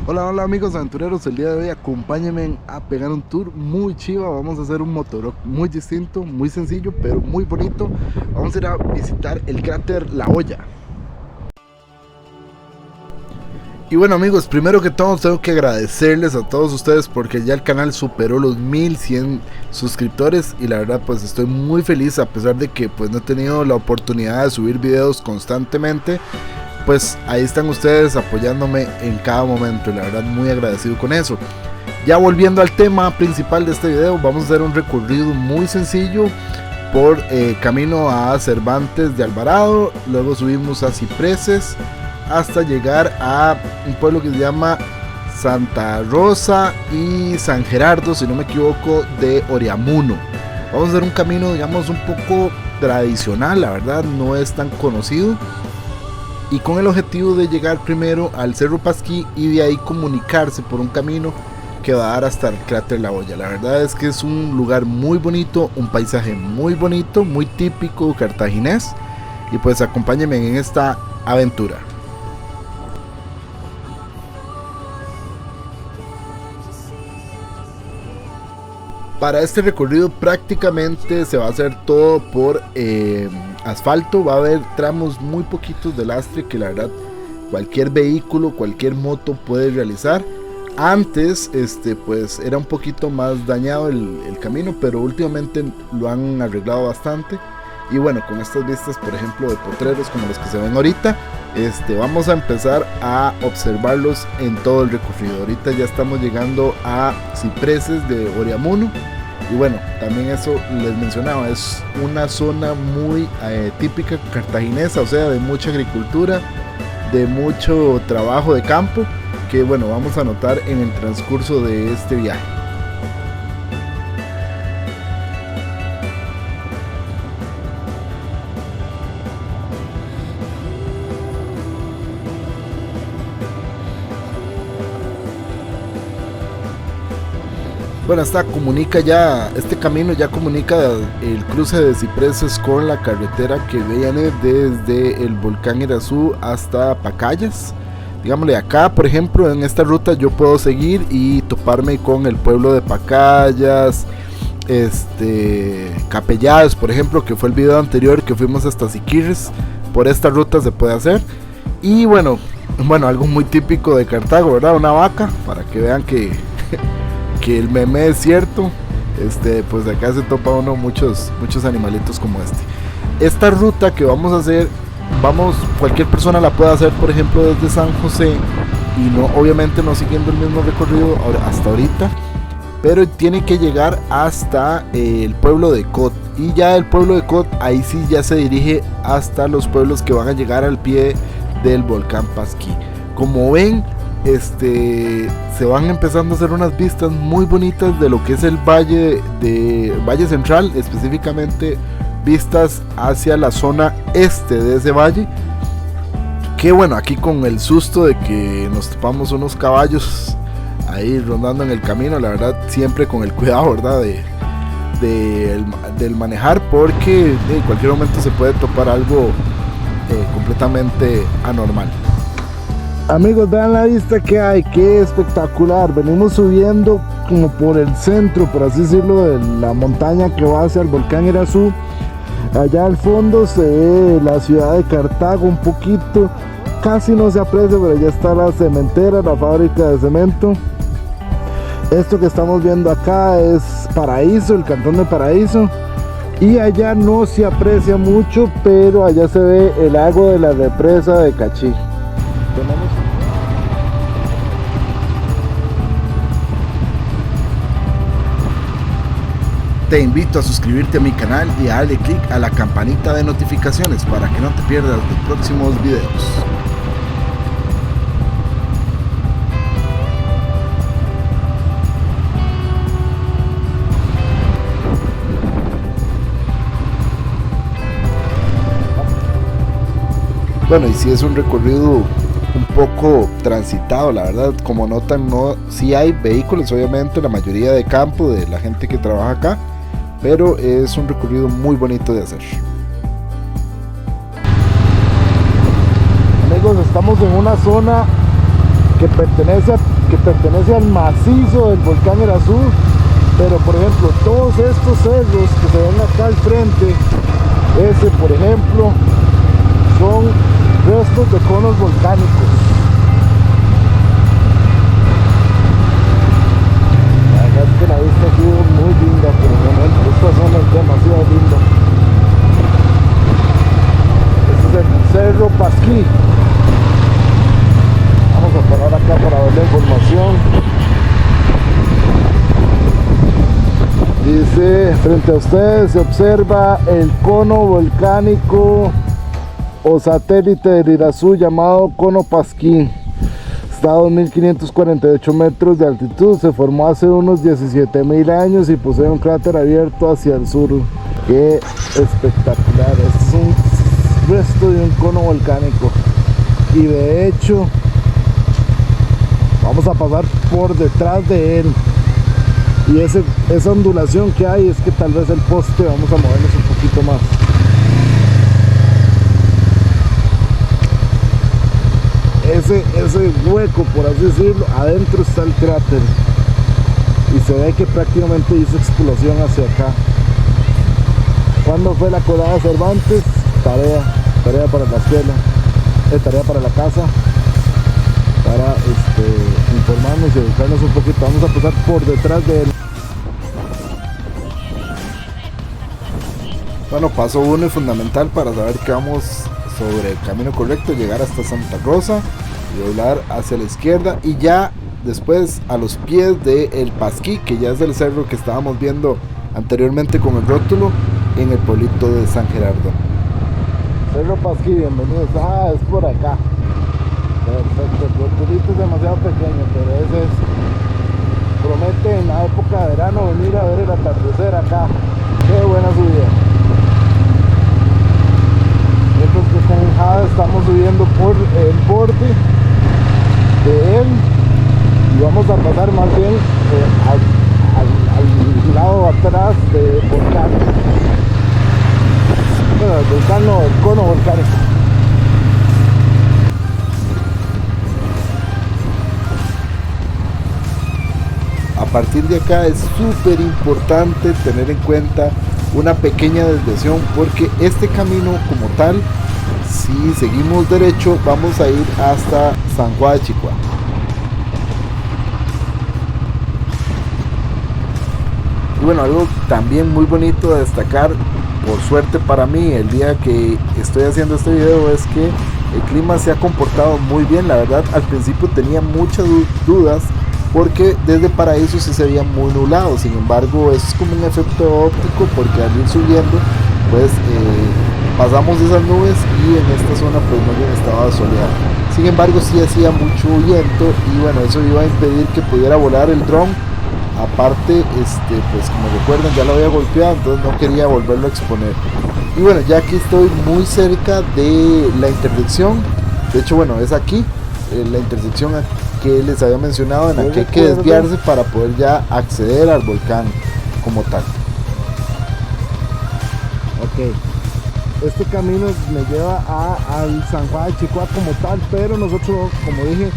Hola amigos aventureros, el día de hoy acompáñenme a pegar un tour muy chiva. Vamos a hacer un motorrock muy distinto, muy sencillo, pero muy bonito. Vamos a ir a visitar el cráter La Hoya. Y bueno amigos, primero que todo tengo que agradecerles a todos ustedes porque ya el canal superó los 1100 suscriptores y la verdad pues estoy muy feliz, a pesar de que pues no he tenido la oportunidad de subir videos constantemente. Pues ahí están ustedes apoyándome en cada momento y la verdad muy agradecido con eso. Ya volviendo al tema principal de este video, vamos a hacer un recorrido muy sencillo por camino a Cervantes de Alvarado, luego subimos a Cipreses hasta llegar a un pueblo que se llama Santa Rosa y San Gerardo, si no me equivoco, de Oriamuno. Vamos a hacer un camino, digamos, un poco tradicional, la verdad no es tan conocido, y con el objetivo de llegar primero al Cerro Pasquí y de ahí comunicarse por un camino que va a dar hasta el cráter La Hoya. La verdad es que es un lugar muy bonito, un paisaje muy bonito, muy típico cartaginés, y pues acompáñenme en esta aventura. Para este recorrido prácticamente se va a hacer todo por asfalto. Va a haber tramos muy poquitos de lastre que la verdad cualquier vehículo, cualquier moto puede realizar. Antes pues era un poquito más dañado el camino, pero últimamente lo han arreglado bastante. Y bueno, con estas vistas por ejemplo de potreros como los que se ven ahorita, vamos a empezar a observarlos en todo el recorrido. Ahorita ya estamos llegando a Cipreses de Oriamuno. Y bueno, también eso les mencionaba, es una zona muy típica cartaginesa, o sea, de mucha agricultura, de mucho trabajo de campo, que bueno, vamos a notar en el transcurso de este viaje. Bueno, este camino ya comunica el cruce de Cipreses con la carretera que viene desde el volcán Irazú hasta Pacayas. Digámosle, acá por ejemplo en esta ruta yo puedo seguir y toparme con el pueblo de Pacayas, Capellados por ejemplo, que fue el video anterior que fuimos hasta Siquirres. Por esta ruta se puede hacer. Y bueno, algo muy típico de Cartago, ¿verdad? Una vaca, para que vean que el meme es cierto. Pues acá se topa uno muchos animalitos como este. Esta ruta que vamos a hacer, cualquier persona la puede hacer, por ejemplo desde San José, y no, obviamente no siguiendo el mismo recorrido hasta ahorita, pero tiene que llegar hasta el pueblo de Cot, y ya el pueblo de Cot ahí sí ya se dirige hasta los pueblos que van a llegar al pie del volcán Pasquí. Como ven, se van empezando a hacer unas vistas muy bonitas de lo que es el Valle Central, específicamente vistas hacia la zona este de ese valle, que bueno, aquí con el susto de que nos topamos unos caballos ahí rondando en el camino, la verdad siempre con el cuidado, ¿verdad? del manejar, porque en cualquier momento se puede topar algo completamente anormal. Amigos, vean la vista que hay, qué espectacular. Venimos subiendo como por el centro, por así decirlo, de la montaña que va hacia el volcán Irazú. Allá al fondo se ve la ciudad de Cartago un poquito, casi no se aprecia, pero ya está la cementera, la fábrica de cemento. Esto que estamos viendo acá es Paraíso, el cantón de Paraíso, y allá no se aprecia mucho, pero allá se ve el lago de la represa de Cachí. Te invito a suscribirte a mi canal y a darle click a la campanita de notificaciones para que no te pierdas los próximos videos. Bueno, y si es un recorrido un poco transitado, la verdad, como notan, sí hay vehículos, obviamente, la mayoría de campo, de la gente que trabaja acá, pero es un recorrido muy bonito de hacer. Amigos, estamos en una zona que pertenece al macizo del volcán Irazú, pero por ejemplo todos estos cerros que se ven acá al frente, ese por ejemplo, son restos de conos volcánicos. La verdad es que la vista ha sido muy linda por el momento, esta zona es demasiado linda. Este es el Cerro Pasquí. Vamos a parar acá para ver la información. Dice, frente a ustedes se observa el cono volcánico o satélite del Irazú llamado Cono Pasquí. Está a 2.548 metros de altitud, se formó hace unos 17.000 años y posee un cráter abierto hacia el sur. ¡Qué espectacular! Este es un resto de un cono volcánico y de hecho vamos a pasar por detrás de él. Y esa ondulación que hay es que tal vez el poste, vamos a movernos un poquito más. Ese hueco, por así decirlo, adentro está el cráter. Y se ve que prácticamente hizo explosión hacia acá. ¿Cuándo fue la colada Cervantes? Tarea para la escuela, tarea para la casa, para informarnos y educarnos un poquito. Vamos a pasar por detrás de él. Bueno, paso uno y fundamental para saber que vamos sobre el camino correcto, llegar hasta Santa Rosa y doblar hacia la izquierda y ya después a los pies de El Pasquí, que ya es el cerro que estábamos viendo anteriormente con el rótulo en el pueblito de San Gerardo. Cerro Pasquí, bienvenidos. Es por acá. Perfecto, el rotulito es demasiado pequeño, pero ese es. Promete en la época de verano venir a ver el atardecer acá. Qué buena subida. Mientras que con Jada estamos subiendo por el borde de él y vamos a pasar más bien al lado atrás del volcán. Bueno, el volcán no, el cono volcánico. A partir de acá es súper importante tener en cuenta una pequeña desviación porque este camino como tal, si seguimos derecho, vamos a ir hasta San Juan de Chicua. Y bueno, algo también muy bonito de destacar, por suerte para mí, el día que estoy haciendo este video, es que el clima se ha comportado muy bien. La verdad, al principio tenía muchas dudas porque desde Paraíso sí se veía muy nublado. Sin embargo, eso es como un efecto óptico porque al ir subiendo pues pasamos esas nubes y en esta zona pues más bien estaba soleado. Sin embargo, sí hacía mucho viento y bueno, eso iba a impedir que pudiera volar el dron. Aparte, pues como recuerdan, ya lo había golpeado, entonces no quería volverlo a exponer. Y bueno, ya aquí estoy muy cerca de la intersección. De hecho, bueno, es aquí la intersección que les había mencionado, en la que hay que desviarse para poder ya acceder al volcán como tal. Ok, este camino me lleva al San Juan de Chicua como tal, pero nosotros, como dije,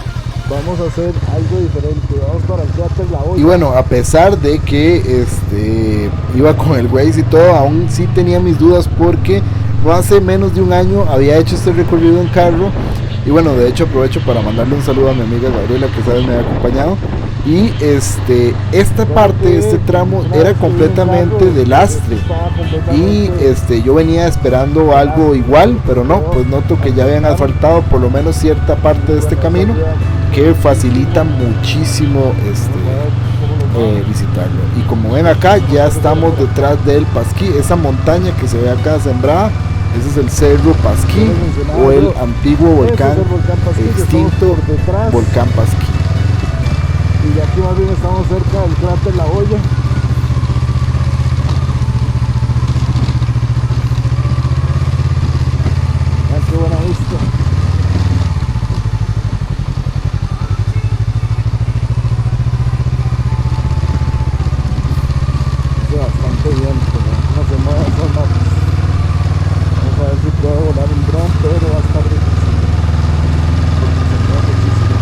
vamos a hacer algo diferente. Vamos para el cráter La Olla. Y bueno, a pesar de que iba con el Waze y todo, aún sí tenía mis dudas porque no hace menos de un año había hecho este recorrido en carro. Y bueno, de hecho aprovecho para mandarle un saludo a mi amiga Gabriela, que sabes me ha acompañado. Y esta parte, este tramo era completamente de lastre. Y yo venía esperando algo igual, pero no, pues noto que ya habían asfaltado por lo menos cierta parte de este camino, que facilita muchísimo visitarlo. Y como ven acá, ya estamos detrás del Pasquí, esa montaña que se ve acá sembrada. Ese es el Cerro Pasquí o el antiguo volcán extinto volcán Pasquí. Y aquí más bien estamos cerca del cráter La Olla. Vean qué buena vista. Hace bastante viento, no se mueve esas notas. Vamos a ver si puedo volar un dron, pero va a estar difícil porque se mueve muchísimo.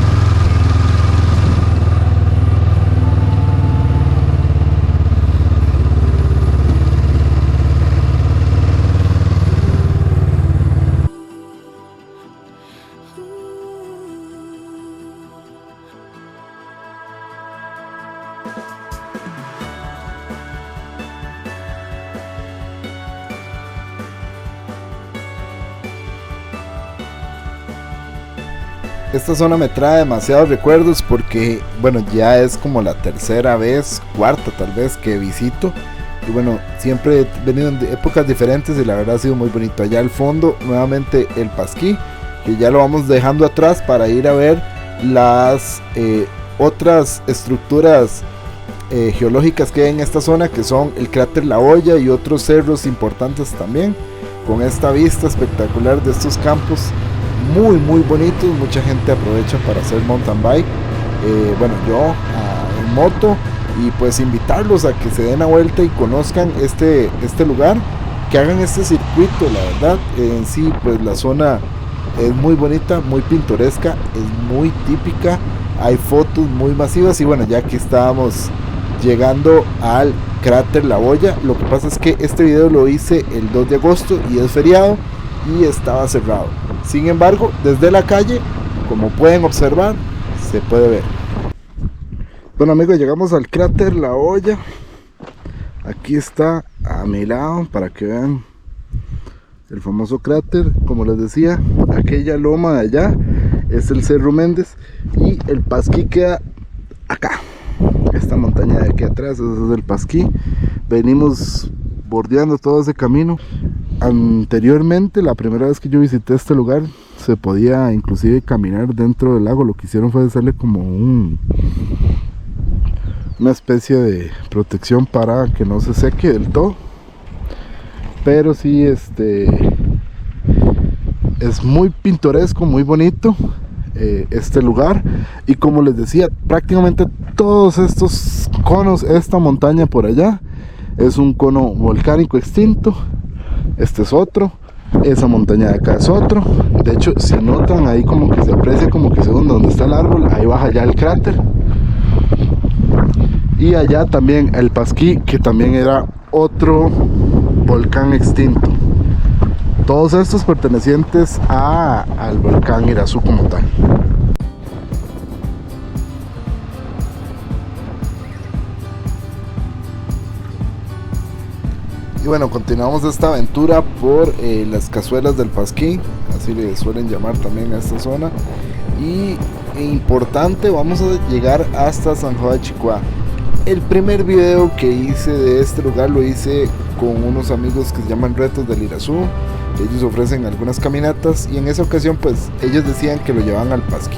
esta zona me trae demasiados recuerdos porque, bueno, ya es como la tercera vez, cuarta tal vez que visito. Y bueno, siempre he venido en épocas diferentes y la verdad ha sido muy bonito. Allá al fondo, nuevamente el Pasquí, que ya lo vamos dejando atrás para ir a ver las otras estructuras geológicas que hay en esta zona, que son el cráter La Hoya y otros cerros importantes también, con esta vista espectacular de estos campos muy bonitos. Mucha gente aprovecha para hacer mountain bike, bueno, yo en moto, y pues invitarlos a que se den la vuelta y conozcan este lugar, que hagan este circuito. La verdad, en sí pues la zona es muy bonita, muy pintoresca, es muy típica, hay fotos muy masivas. Y bueno, ya que estábamos llegando al cráter La Hoya, lo que pasa es que este video lo hice el 2 de agosto y es feriado y estaba cerrado. Sin embargo, desde la calle, como pueden observar, se puede ver. Bueno amigos, llegamos al cráter La Hoya. Aquí está a mi lado para que vean el famoso cráter. Como les decía, aquella loma de allá es el Cerro Méndez y el Pasquí queda acá. Esta montaña de aquí atrás, ese es el Pasquí. Venimos bordeando todo ese camino. Anteriormente, la primera vez que yo visité este lugar, se podía inclusive caminar dentro del lago. Lo que hicieron fue hacerle como una especie de protección para que no se seque del todo. Pero sí, es muy pintoresco, muy bonito este lugar. Y como les decía, prácticamente todos estos conos, esta montaña por allá es un cono volcánico extinto. Este es otro, esa montaña de acá es otro. De hecho, si notan ahí como que se aprecia como que según donde está el árbol, ahí baja ya el cráter. Y allá también el Pasquí, que también era otro volcán extinto. Todos estos pertenecientes al volcán Irazú como tal. Y bueno, continuamos esta aventura por las cazuelas del Pasquí, así le suelen llamar también a esta zona. Y importante, vamos a llegar hasta San Juan de Chicoa. El primer video que hice de este lugar lo hice con unos amigos que se llaman Retos del Irazú. Ellos ofrecen algunas caminatas y en esa ocasión pues ellos decían que lo llevaban al Pasquí,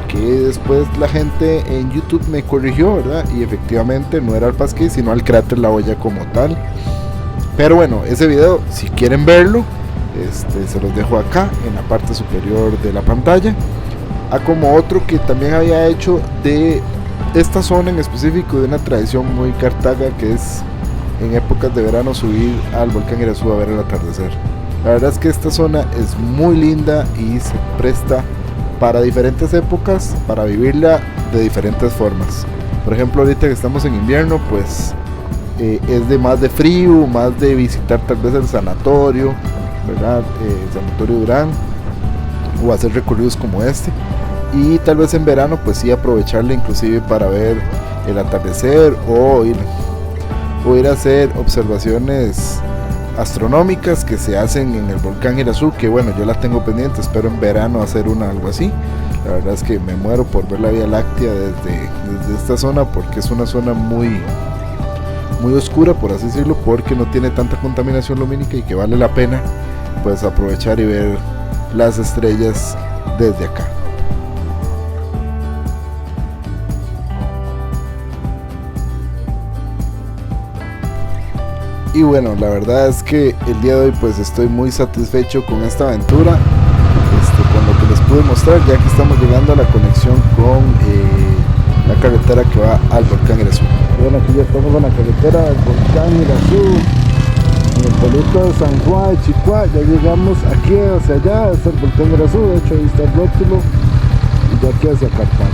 que después la gente en YouTube me corrigió, ¿verdad? Y efectivamente no era al Pasquí, sino al cráter La Hoya como tal. Pero bueno, ese video, si quieren verlo, se los dejo acá en la parte superior de la pantalla. Como otro que también había hecho de esta zona en específico, de una tradición muy cartaga, que es en épocas de verano subir al volcán Irazú a ver el atardecer. La verdad es que esta zona es muy linda y se presta para diferentes épocas, para vivirla de diferentes formas. Por ejemplo, ahorita que estamos en invierno, pues es de más de frío, más de visitar tal vez el sanatorio, ¿verdad? El sanatorio Durán, o hacer recorridos como este. Y tal vez en verano pues sí aprovecharle inclusive para ver el atardecer o ir a hacer observaciones astronómicas que se hacen en el volcán Irazú, que bueno, yo la tengo pendiente, espero en verano hacer algo así. La verdad es que me muero por ver la Vía Láctea desde esta zona, porque es una zona muy oscura, por así decirlo, porque no tiene tanta contaminación lumínica y que vale la pena pues aprovechar y ver las estrellas desde acá. Y bueno, la verdad es que el día de hoy pues estoy muy satisfecho con esta aventura, con lo que les pude mostrar, ya que estamos llegando a la conexión con la carretera que va al volcán Irazú. Bueno, aquí ya estamos en la carretera del volcán Irazú, en el pueblito de San Juan de Chicoa. Ya llegamos aquí hacia allá, está el volcán Irazú, de hecho ahí está el rótulo, y ya aquí hacia Cartago.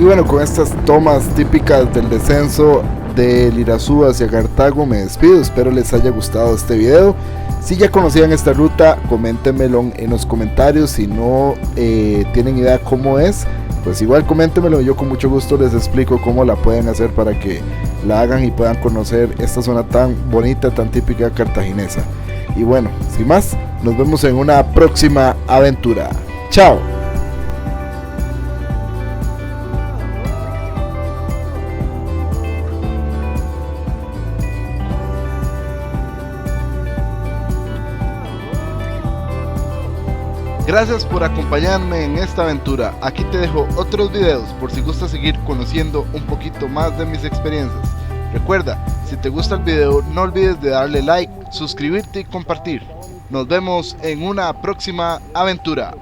Y bueno, con estas tomas típicas del descenso del Irazú hacia Cartago me despido. Espero les haya gustado este video. Si ya conocían esta ruta, coméntenmelo en los comentarios. Si no tienen idea cómo es, pues igual coméntenmelo, yo con mucho gusto les explico cómo la pueden hacer para que la hagan y puedan conocer esta zona tan bonita, tan típica cartaginesa. Y bueno, sin más, nos vemos en una próxima aventura. ¡Chao! Gracias por acompañarme en esta aventura. Aquí te dejo otros videos por si gustas seguir conociendo un poquito más de mis experiencias. Recuerda, si te gusta el video no olvides de darle like, suscribirte y compartir. Nos vemos en una próxima aventura.